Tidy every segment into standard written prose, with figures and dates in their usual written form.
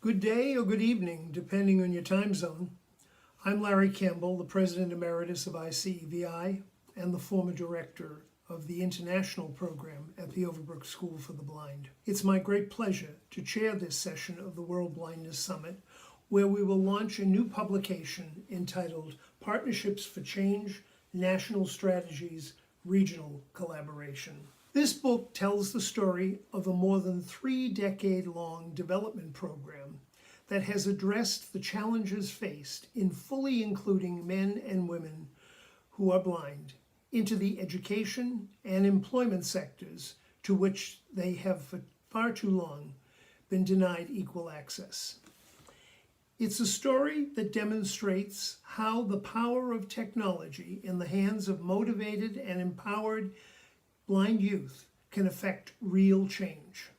Good day or good evening, depending on your time zone. I'm Larry Campbell, the President Emeritus of ICEVI and the former Director of the International Program at the Overbrook School for the Blind. It's my great pleasure to chair this session of the World Blindness Summit, where we will launch a new publication entitled Partnerships for Change, National Strategies, Regional Collaboration. This book tells the story of a more than 3-decade-long development program that has addressed the challenges faced in fully including men and women who are blind into the education and employment sectors to which they have for far too long been denied equal access. It's a story that demonstrates how the power of technology in the hands of motivated and empowered blind youth can affect real change.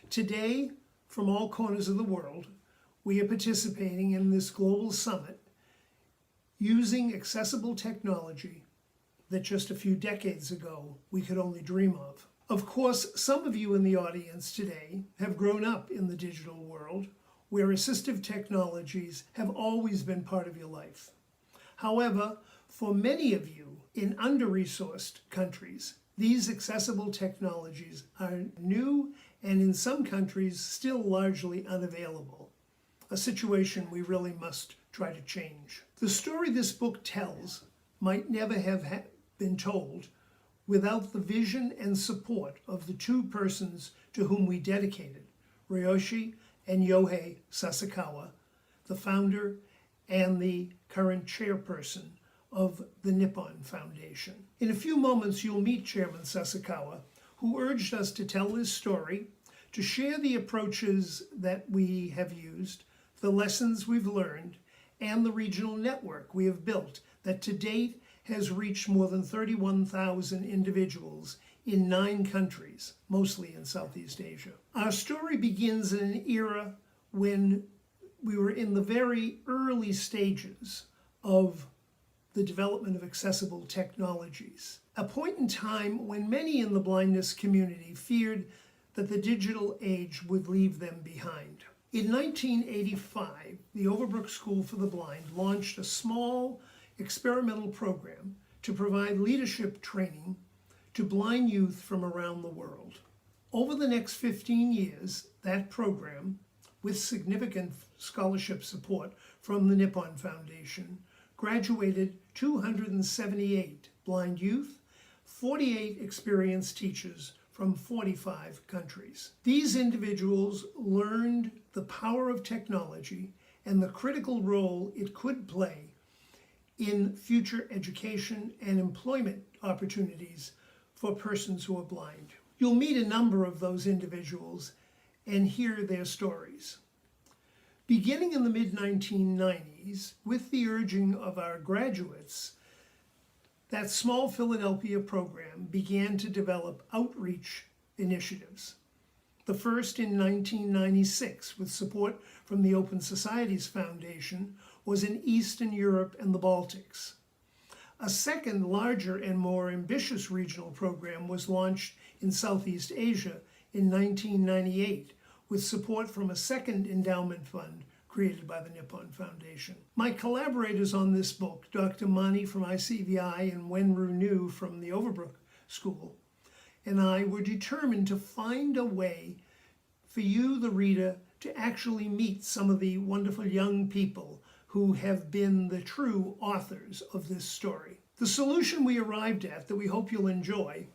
Today, from all corners of the world, we are participating in this global summit using accessible technology that just a few decades ago we could only dream of. Of course, some of you in the audience today have grown up in the digital world where assistive technologies have always been part of your life. However, for many of you in under-resourced countries, these accessible technologies are new and in some countries still largely unavailable, a situation we really must try to change. The story this book tells might never have been told without the vision and support of the two persons to whom we dedicated, Ryoshi and Yohei Sasakawa, the founder and the current chairperson of the Nippon Foundation. In a few moments, you'll meet Chairman Sasakawa, who urged us to tell his story, to share the approaches that we have used, the lessons we've learned, and the regional network we have built that to date has reached more than 31,000 individuals in 9 countries, mostly in Southeast Asia. Our story begins in an era when we were in the very early stages of the development of accessible technologies, a point in time when many in the blindness community feared that the digital age would leave them behind. In 1985, the Overbrook School for the Blind launched a small experimental program to provide leadership training to blind youth from around the world. Over the next 15 years, that program, with significant scholarship support from the Nippon Foundation, graduated 278 blind youth, 48 experienced teachers from 45 countries. These individuals learned the power of technology and the critical role it could play in future education and employment opportunities for persons who are blind. You'll meet a number of those individuals and hear their stories. Beginning in the mid-1990s, with the urging of our graduates, that small Philadelphia program began to develop outreach initiatives. The first in 1996, with support from the Open Societies Foundation, was in Eastern Europe and the Baltics. A second, larger and more ambitious regional program was launched in Southeast Asia in 1998, with support from a second endowment fund created by the Nippon Foundation. My collaborators on this book, Dr. Mani from ICEVI and Wenru Nu from the Overbrook School, and I were determined to find a way for you, the reader, to actually meet some of the wonderful young people who have been the true authors of this story. The solution we arrived at, that we hope you'll enjoy,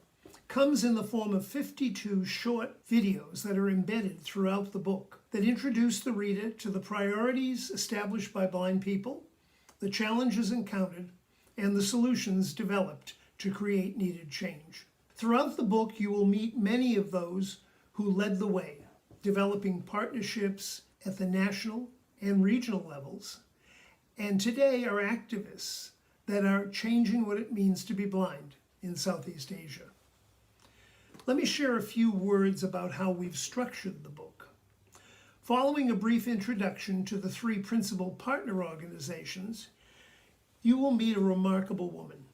comes in the form of 52 short videos that are embedded throughout the book that introduce the reader to the priorities established by blind people, the challenges encountered, and the solutions developed to create needed change. Throughout the book, you will meet many of those who led the way, developing partnerships at the national and regional levels, and today are activists that are changing what it means to be blind in Southeast Asia. Let me share a few words about how we've structured the book. Following a brief introduction to the 3 principal partner organizations, you will meet a remarkable woman.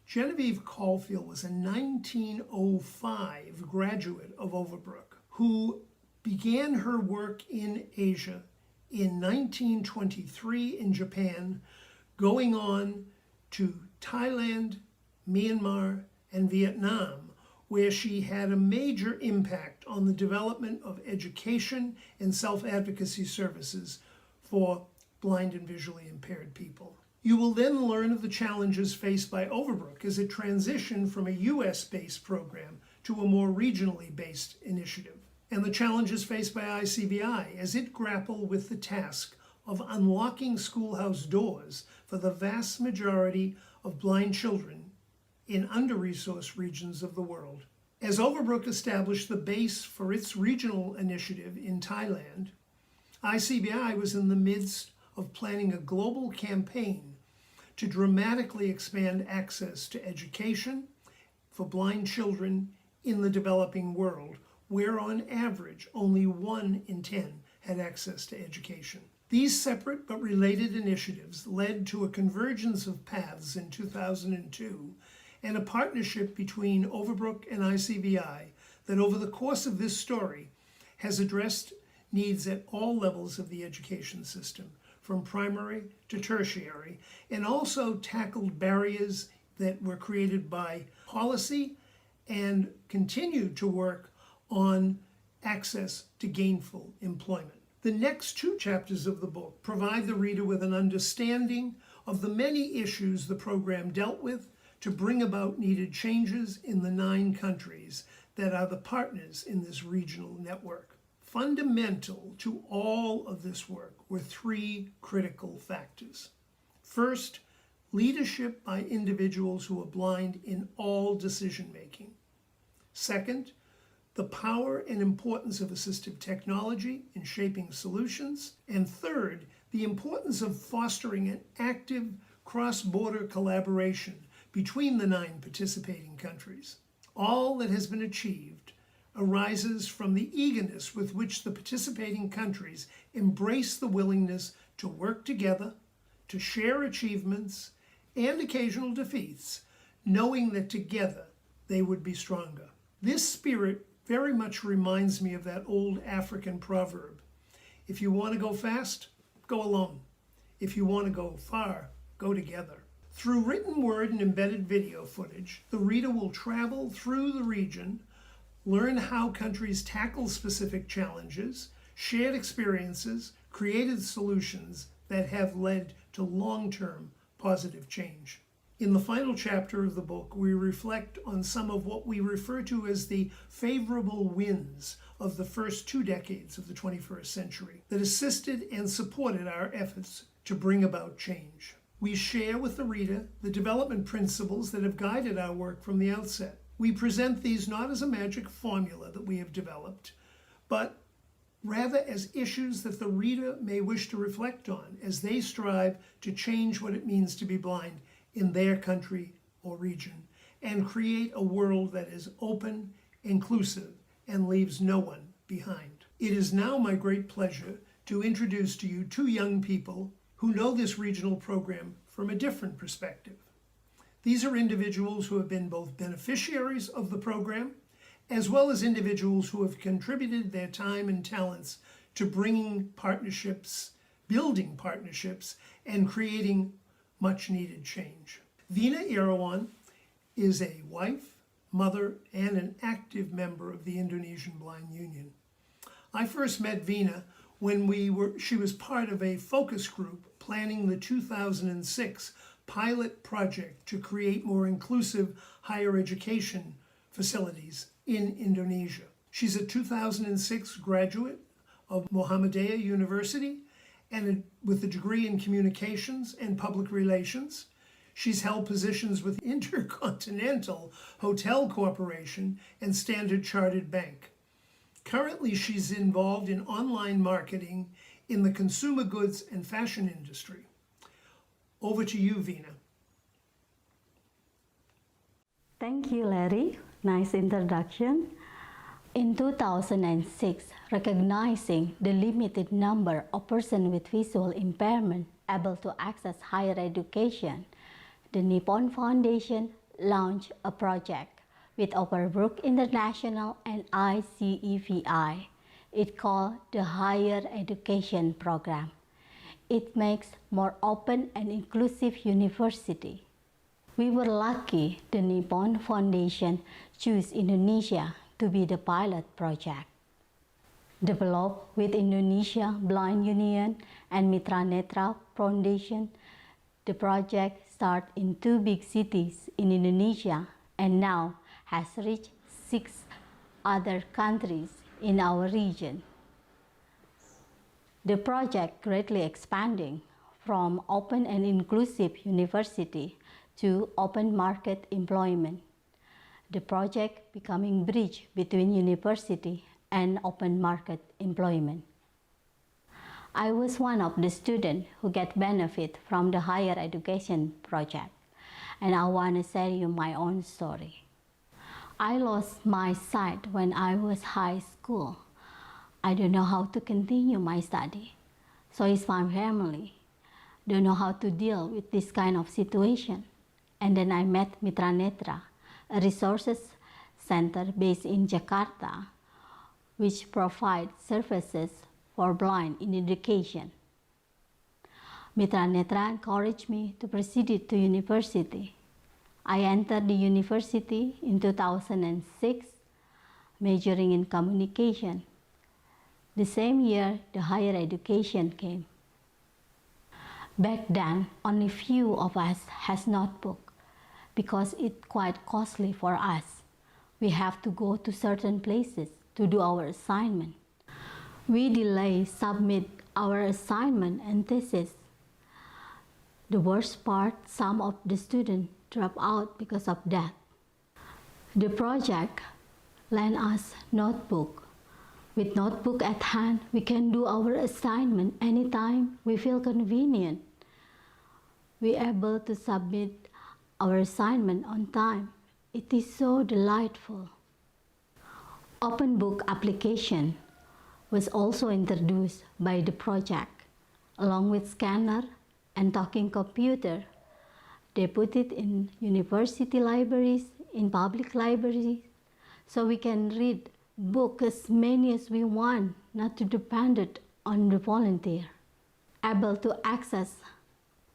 Genevieve Caulfield was a 1905 graduate of Overbrook who began her work in Asia in 1923 in Japan, going on to Thailand, Myanmar, and Vietnam, where she had a major impact on the development of education and self-advocacy services for blind and visually impaired people. You will then learn of the challenges faced by Overbrook as it transitioned from a US-based program to a more regionally based initiative, and the challenges faced by ICEVI as it grappled with the task of unlocking schoolhouse doors for the vast majority of blind children in under-resourced regions of the world. As Overbrook established the base for its regional initiative in Thailand, ICEVI was in the midst of planning a global campaign to dramatically expand access to education for blind children in the developing world, where on average only 1 in 10 had access to education. These separate but related initiatives led to a convergence of paths in 2002 and a partnership between Overbrook and ICEVI that over the course of this story has addressed needs at all levels of the education system, from primary to tertiary, and also tackled barriers that were created by policy and continued to work on access to gainful employment. The next 2 chapters of the book provide the reader with an understanding of the many issues the program dealt with to bring about needed changes in the 9 countries that are the partners in this regional network. Fundamental to all of this work were 3 critical factors. First, leadership by individuals who are blind in all decision-making. Second, the power and importance of assistive technology in shaping solutions. And third, the importance of fostering an active cross-border collaboration between the 9 participating countries. All that has been achieved arises from the eagerness with which the participating countries embrace the willingness to work together, to share achievements and occasional defeats, knowing that together they would be stronger. This spirit very much reminds me of that old African proverb: if you want to go fast, go alone. If you want to go far, go together. Through written word and embedded video footage, the reader will travel through the region, learn how countries tackle specific challenges, shared experiences, created solutions that have led to long-term positive change. In the final chapter of the book, we reflect on some of what we refer to as the favorable winds of the first 2 decades of the 21st century that assisted and supported our efforts to bring about change. We share with the reader the development principles that have guided our work from the outset. We present these not as a magic formula that we have developed, but rather as issues that the reader may wish to reflect on as they strive to change what it means to be blind in their country or region and create a world that is open, inclusive, and leaves no one behind. It is now my great pleasure to introduce to you 2 young people who know this regional program from a different perspective. These are individuals who have been both beneficiaries of the program, as well as individuals who have contributed their time and talents to bringing partnerships, building partnerships, and creating much needed change. Vina Dipoirawan is a wife, mother, and an active member of the Indonesian Blind Union. I first met Vina when she was part of a focus group planning the 2006 pilot project to create more inclusive higher education facilities in Indonesia. She's a 2006 graduate of Muhammadiyah University and with a degree in communications and public relations. She's held positions with Intercontinental Hotel Corporation and Standard Chartered Bank. Currently, she's involved in online marketing in the consumer goods and fashion industry. Over to you, Vina. Thank you, Larry. Nice introduction. In 2006, recognizing the limited number of persons with visual impairment able to access higher education, the Nippon Foundation launched a project with Overbrook International and ICEVI It's called the Higher Education Program. It makes more open and inclusive university. We were lucky the Nippon Foundation chose Indonesia to be the pilot project. Developed with Indonesia Blind Union and Mitra Netra Foundation, the project started in 2 big cities in Indonesia and now has reached 6 other countries in our region. The project greatly expanding from open and inclusive university to open market employment. The project becoming bridge between university and open market employment. I was one of the students who get benefit from the higher education project, and I want to share you my own story. I lost my sight when I was high school. I don't know how to continue my study. So is my family. Don't know how to deal with this kind of situation. And then I met Mitra Netra, a resources center based in Jakarta, which provides services for blind in education. Mitra Netra encouraged me to proceed to university. I entered the university in 2006, majoring in communication. The same year, the higher education came. Back then, only few of us has notebook because it's quite costly for us. We have to go to certain places to do our assignment. We delay submit our assignment and thesis. The worst part, some of the students drop out because of that. The project lent us notebook. With notebook at hand, we can do our assignment anytime we feel convenient. We are able to submit our assignment on time. It is so delightful. Open book application was also introduced by the project, along with scanner and talking computer. They put it in university libraries, in public libraries, so we can read book as many as we want, not to depend on the volunteer. Able to access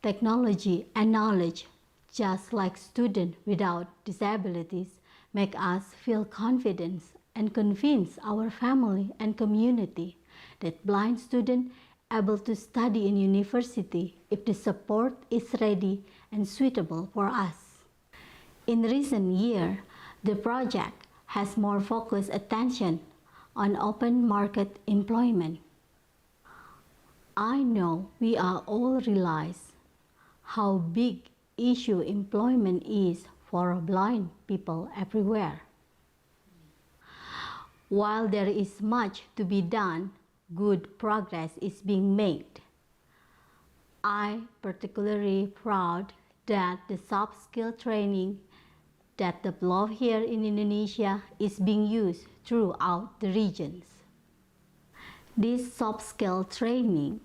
technology and knowledge, just like students without disabilities, make us feel confident and convince our family and community that blind students able to study in university if the support is ready and suitable for us. In recent years, the project has more focused attention on open market employment. I know we are all realize how big issue employment is for blind people everywhere. While there is much to be done, good progress is being made. I particularly proud that the soft skill training that developed here in Indonesia is being used throughout the regions. This soft skill training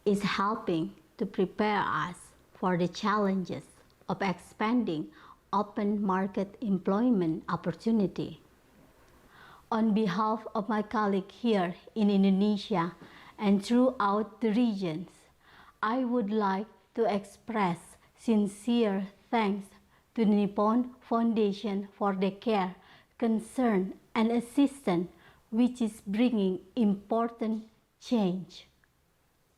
is helping to prepare us for the challenges of expanding open market employment opportunity. On behalf of my colleague here in Indonesia and throughout the regions, I would like to express sincere thanks to the Nippon Foundation for their care, concern, and assistance, which is bringing important change.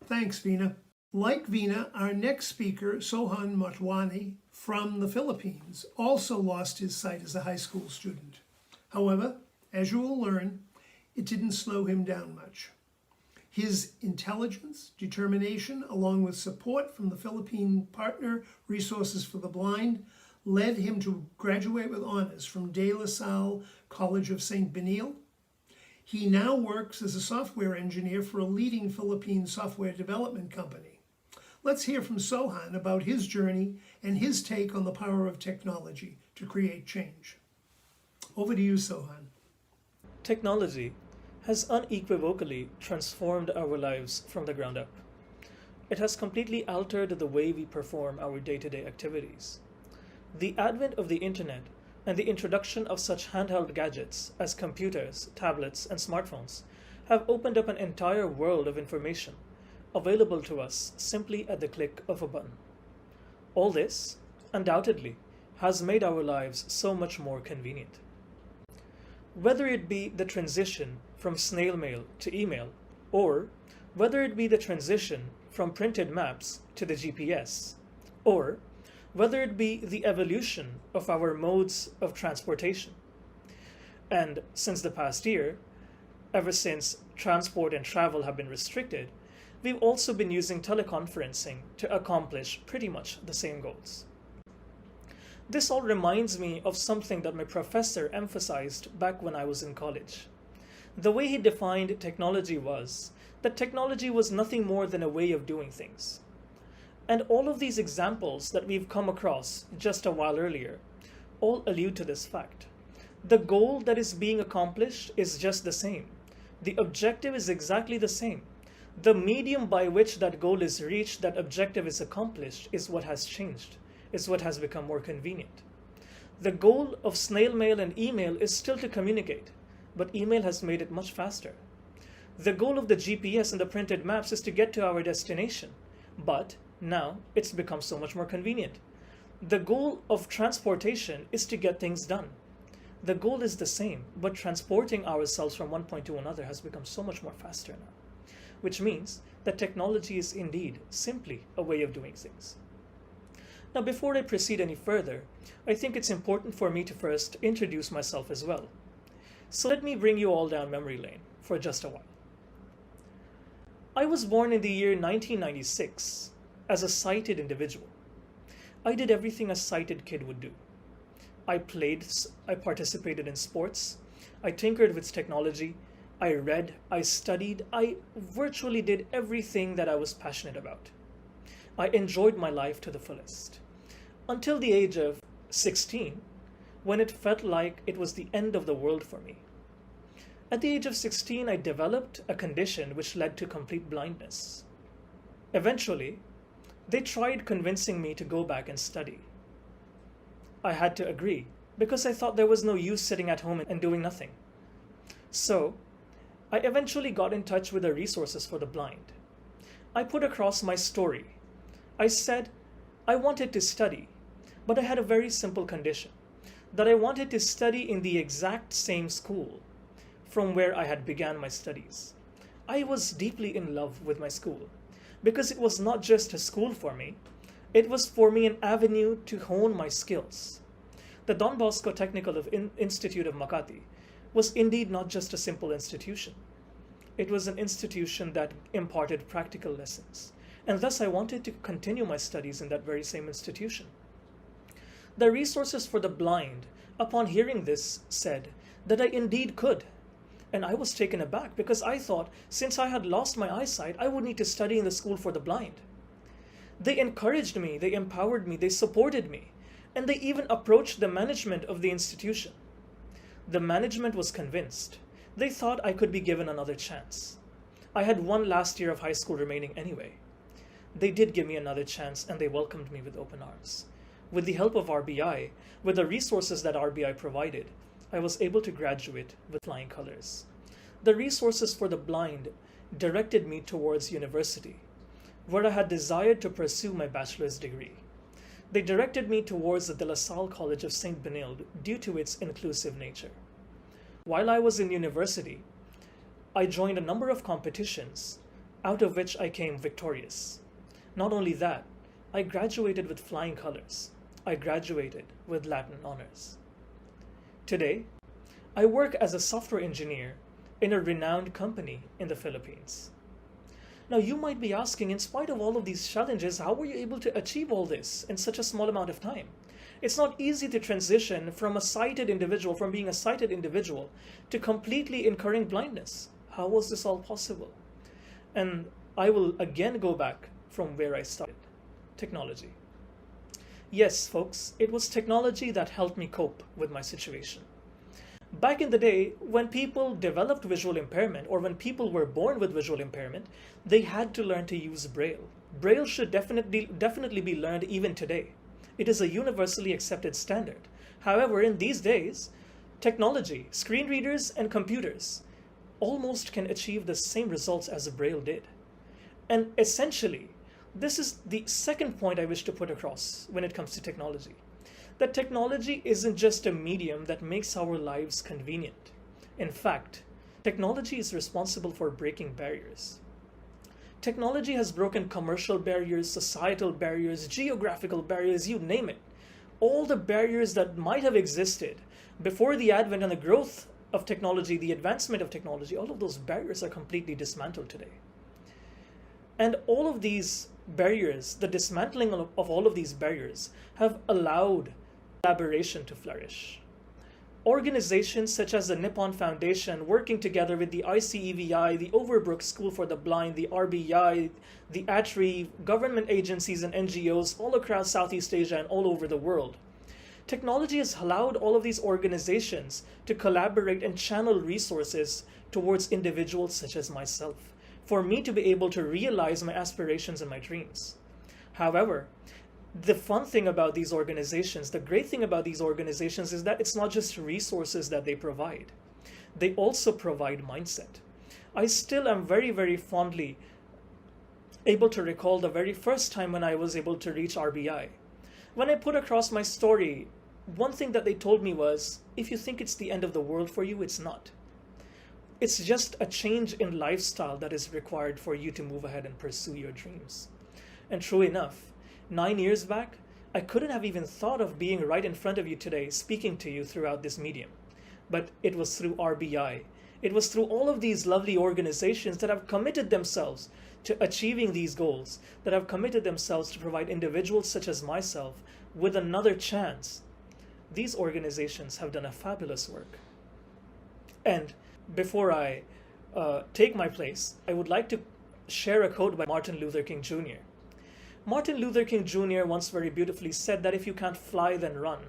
Thanks, Vina. Like Vina, our next speaker, Sohan Matwani from the Philippines, also lost his sight as a high school student. However, as you will learn, it didn't slow him down much. His intelligence, determination, along with support from the Philippine partner Resources for the Blind, led him to graduate with honors from De La Salle College of St. Benil. He now works as a software engineer for a leading Philippine software development company. Let's hear from Sohan about his journey and his take on the power of technology to create change. Over to you, Sohan. Technology has unequivocally transformed our lives from the ground up. It has completely altered the way we perform our day-to-day activities. The advent of the internet and the introduction of such handheld gadgets as computers, tablets, and smartphones have opened up an entire world of information available to us simply at the click of a button. All this, undoubtedly, has made our lives so much more convenient. Whether it be the transition from snail mail to email, or whether it be the transition from printed maps to the GPS, or whether it be the evolution of our modes of transportation. And since the past year, ever since transport and travel have been restricted, we've also been using teleconferencing to accomplish pretty much the same goals. This all reminds me of something that my professor emphasized back when I was in college. The way he defined technology was that technology was nothing more than a way of doing things. And all of these examples that we've come across just a while earlier all allude to this fact. The goal that is being accomplished is just the same. The objective is exactly the same. The medium by which that goal is reached, that objective is accomplished, is what has changed, is what has become more convenient. The goal of snail mail and email is still to communicate, but email has made it much faster. The goal of the GPS and the printed maps is to get to our destination, but now it's become so much more convenient. The goal of transportation is to get things done. The goal is the same, but transporting ourselves from one point to another has become so much more faster now, which means that technology is indeed simply a way of doing things. Now, before I proceed any further, I think it's important for me to first introduce myself as well. So let me bring you all down memory lane for just a while. I was born in the year 1996 as a sighted individual. I did everything a sighted kid would do. I participated in sports, I tinkered with technology, I read, I studied, I virtually did everything that I was passionate about. I enjoyed my life to the fullest. Until the age of 16, when it felt like it was the end of the world for me. At the age of 16, I developed a condition which led to complete blindness. Eventually, they tried convincing me to go back and study. I had to agree because I thought there was no use sitting at home and doing nothing. So, I eventually got in touch with the resources for the blind. I put across my story. I said I wanted to study, but I had a very simple condition, that I wanted to study in the exact same school from where I had began my studies. I was deeply in love with my school because it was not just a school for me, it was for me an avenue to hone my skills. The Don Bosco Technical Institute of Makati was indeed not just a simple institution. It was an institution that imparted practical lessons, and thus I wanted to continue my studies in that very same institution. The resources for the blind, upon hearing this, said that I indeed could. And I was taken aback because I thought since I had lost my eyesight, I would need to study in the school for the blind. They encouraged me, they empowered me, they supported me, and they even approached the management of the institution. The management was convinced. They thought I could be given another chance. I had one last year of high school remaining anyway. They did give me another chance and they welcomed me with open arms. With the help of RBI, with the resources that RBI provided, I was able to graduate with flying colors. The resources for the blind directed me towards university, where I had desired to pursue my bachelor's degree. They directed me towards the De La Salle College of St. Benilde due to its inclusive nature. While I was in university, I joined a number of competitions, out of which I came victorious. Not only that, I graduated with flying colors. I graduated with Latin honors. Today, I work as a software engineer in a renowned company in the Philippines. Now, you might be asking, in spite of all of these challenges, how were you able to achieve all this in such a small amount of time? It's not easy to transition from being a sighted individual to completely incurring blindness. How was this all possible? And I will again go back from where I started. Technology. Yes, folks, it was technology that helped me cope with my situation. Back in the day, when people developed visual impairment, or when people were born with visual impairment, they had to learn to use Braille. Braille should definitely be learned even today. It is a universally accepted standard. However, in these days, technology, screen readers and computers almost can achieve the same results as Braille did. And essentially, this is the second point I wish to put across when it comes to technology. That technology isn't just a medium that makes our lives convenient. In fact, technology is responsible for breaking barriers. Technology has broken commercial barriers, societal barriers, geographical barriers, you name it. All the barriers that might have existed before the advent and the growth of technology, the advancement of technology, all of those barriers are completely dismantled today. And all of these barriers, the dismantling of all of these barriers, have allowed collaboration to flourish. Organizations such as the Nippon Foundation, working together with the ICEVI, the Overbrook School for the Blind, the RBI, the ATRI, government agencies and NGOs all across Southeast Asia and all over the world. Technology has allowed all of these organizations to collaborate and channel resources towards individuals such as myself, for me to be able to realize my aspirations and my dreams. However, the fun thing about these organizations, the great thing about these organizations is that it's not just resources that they provide. They also provide mindset. I still am very, very fondly able to recall the very first time when I was able to reach RBI. When I put across my story, one thing that they told me was, if you think it's the end of the world for you, it's not. It's just a change in lifestyle that is required for you to move ahead and pursue your dreams. And true enough, 9 years back, I couldn't have even thought of being right in front of you today, speaking to you throughout this medium. But it was through RBI. It was through all of these lovely organizations that have committed themselves to achieving these goals, that have committed themselves to provide individuals such as myself with another chance. These organizations have done a fabulous work. And before I take my place, I would like to share a quote by Martin Luther King Jr. Martin Luther King Jr. once very beautifully said that if you can't fly, then run.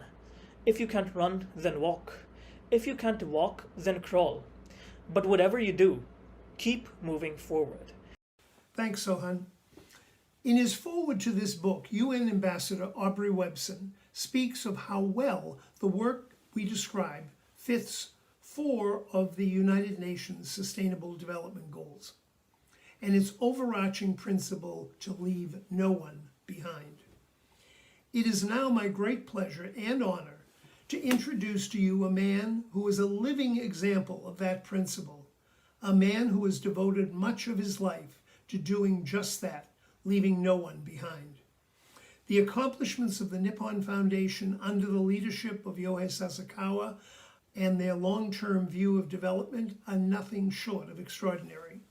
If you can't run, then walk. If you can't walk, then crawl. But whatever you do, keep moving forward. Thanks, Sohan. In his foreword to this book, UN Ambassador Aubrey Webson speaks of how well the work we describe fits 4 of the United Nations Sustainable Development Goals, and its overarching principle to leave no one behind. It is now my great pleasure and honor to introduce to you a man who is a living example of that principle, a man who has devoted much of his life to doing just that, leaving no one behind. The accomplishments of the Nippon Foundation under the leadership of Yohei Sasakawa and their long-term view of development are nothing short of extraordinary.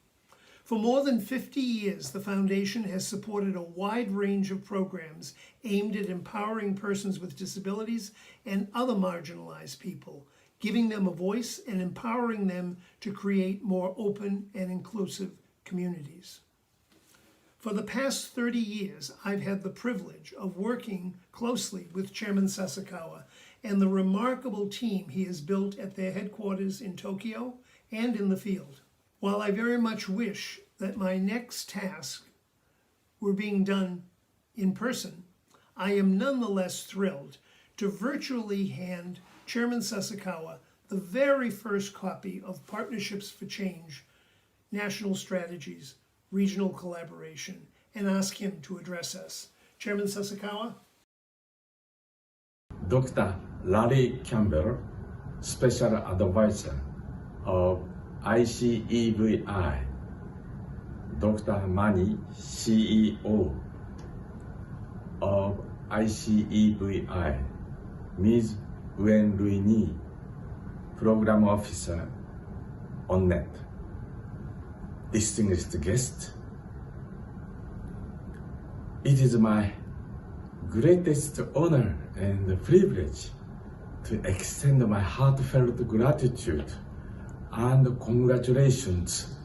For more than 50 years, the Foundation has supported a wide range of programs aimed at empowering persons with disabilities and other marginalized people, giving them a voice and empowering them to create more open and inclusive communities. For the past 30 years, I've had the privilege of working closely with Chairman Sasakawa and the remarkable team he has built at their headquarters in Tokyo and in the field. While I very much wish that my next task were being done in person, I am nonetheless thrilled to virtually hand Chairman Sasakawa the very first copy of Partnerships for Change, National Strategies, Regional Collaboration, and ask him to address us. Chairman Sasakawa? Dr. Larry Campbell, Special Advisor of ICEVI, Dr. Mani, CEO of ICEVI, Ms. Wen Ruini, Program Officer on Net, distinguished guest, it is my greatest honor and privilege to extend my heartfelt gratitude and congratulations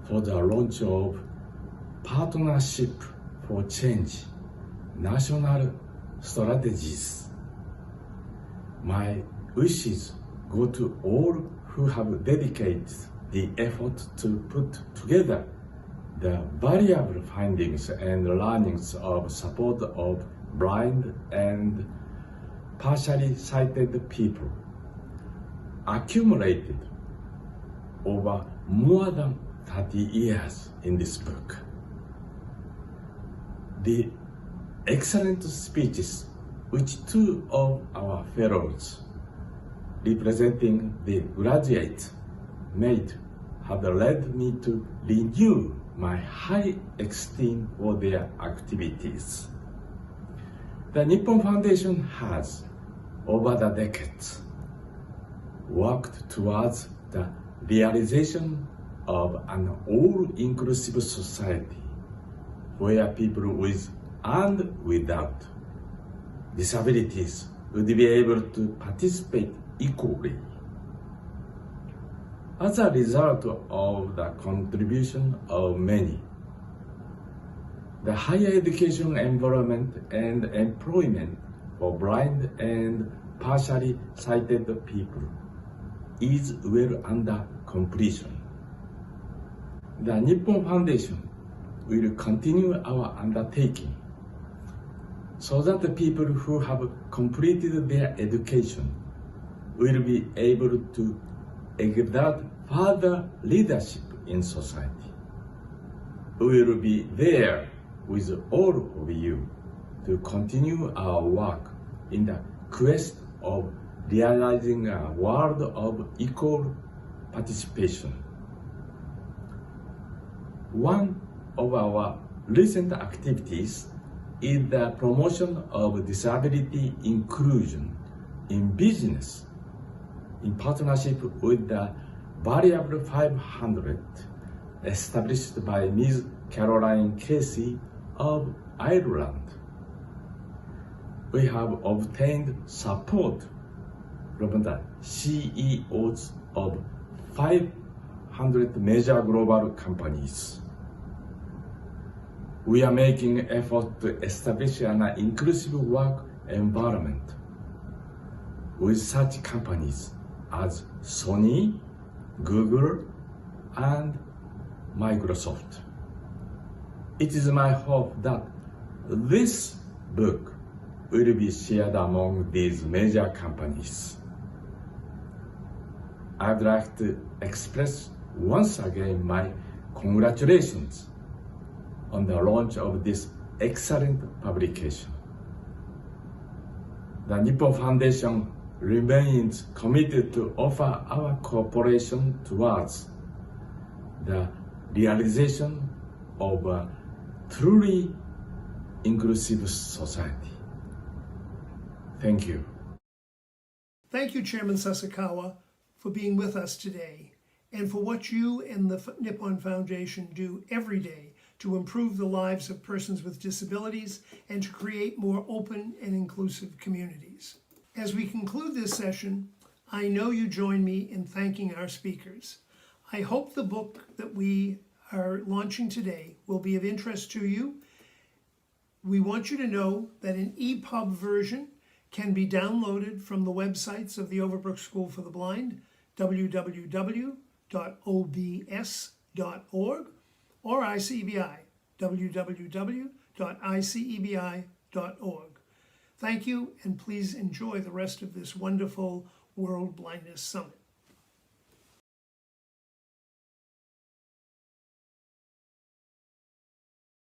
for the launch of Partnership for Change, National Strategies. My wishes go to all who have dedicated the effort to put together the valuable findings and learnings of support of blind and partially sighted people accumulated over more than 30 years in this book. The excellent speeches which two of our fellows representing the graduates made have led me to renew my high esteem for their activities. The Nippon Foundation has, over the decades, worked towards the realization of an all-inclusive society where people with and without disabilities would be able to participate equally. As a result of the contribution of many, the higher education environment and employment for blind and partially sighted people is well under completion. The Nippon Foundation will continue our undertaking so that the people who have completed their education will be able to exert further leadership in society. We will be there with all of you to continue our work in the quest of realizing a world of equal participation. One of our recent activities is the promotion of disability inclusion in business in partnership with the Variable 500 established by Ms. Caroline Casey of Ireland. We have obtained support from the CEOs of 500 major global companies. We are making effort to establish an inclusive work environment with such companies as Sony, Google, and Microsoft. It is my hope that this book will be shared among these major companies. I'd like to express once again my congratulations on the launch of this excellent publication. The Nippon Foundation remains committed to offer our cooperation towards the realization of a truly inclusive society. Thank you. Thank you, Chairman Sasakawa, for being with us today and for what you and the Nippon Foundation do every day to improve the lives of persons with disabilities and to create more open and inclusive communities. As we conclude this session, I know you join me in thanking our speakers. I hope the book that we are launching today will be of interest to you. We want you to know that an EPUB version can be downloaded from the websites of the Overbrook School for the Blind, www.obs.org, or ICEVI, www.icevi.org. Thank you, and please enjoy the rest of this wonderful World Blindness Summit.